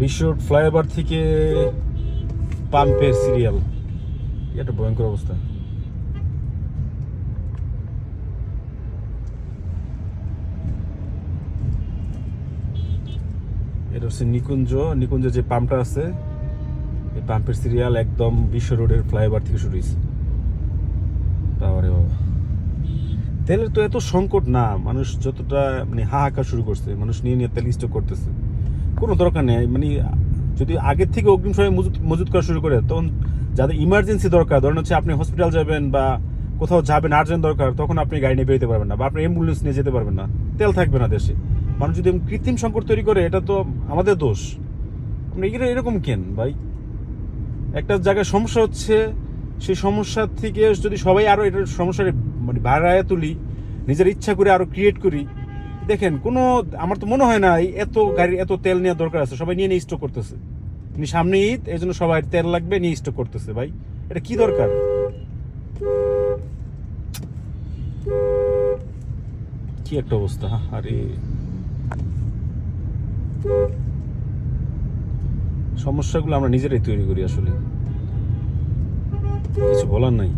বিশ্ব road flyover থেকে পাম্পের সিরিয়াল, এটা ভয়ঙ্কর অবস্থা। এটা হচ্ছে নিকুঞ্জ যে পাম্পটা আছে, এই পাম্পের সিরিয়াল একদম বিশ্ব রোডের ফ্লাইওভার থেকে শুরু হয়েছে। বাবারে বাবা, তেলের তো এত সংকট না, মানুষ যতটা মানে হাহাকার শুরু করছে, মানুষ নিয়ে নিয়ে তেল স্টক করতেছে, কোনো দরকার নেই। মানে যদি আগের থেকে অগ্রিম সময় মজুত করা শুরু করে, তখন যাদের ইমার্জেন্সি দরকার, ধরেন হচ্ছে আপনি হসপিটাল যাবেন বা কোথাও যাবেন আর্জেন্ট দরকার, তখন আপনি গাড়ি নিয়ে বেরোতে পারবেন না বা আপনি অ্যাম্বুলেন্স নিয়ে যেতে পারবেন না, তেল থাকবে না দেশে। মানুষ যদি কৃত্রিম সংকট তৈরি করে, এটা তো আমাদের দোষ। আপনি এরকম কেন ভাই? একটা জায়গায় সমস্যা হচ্ছে, সেই সমস্যার থেকে যদি সবাই আরো এটার সমস্যার মানে বাড়ায় তুলি, নিজের ইচ্ছা করে আরো ক্রিয়েট করি, দেখেন কোনো, আমার তো মনে হয় না এত গাড়ির এত তেল নেওয়ার দরকার আছে। সবাই নিয়ে স্টক করতেছে, সামনে ঈদ, এই জন্য সবাই তেল লাগবে নিয়ে স্টক করতেছে। ভাই এটা কি দরকার? কি একটা অবস্থা! আরে সমস্যাগুলো আমরা নিজেরাই তৈরি করি, আসলে কিছু বলার নাই।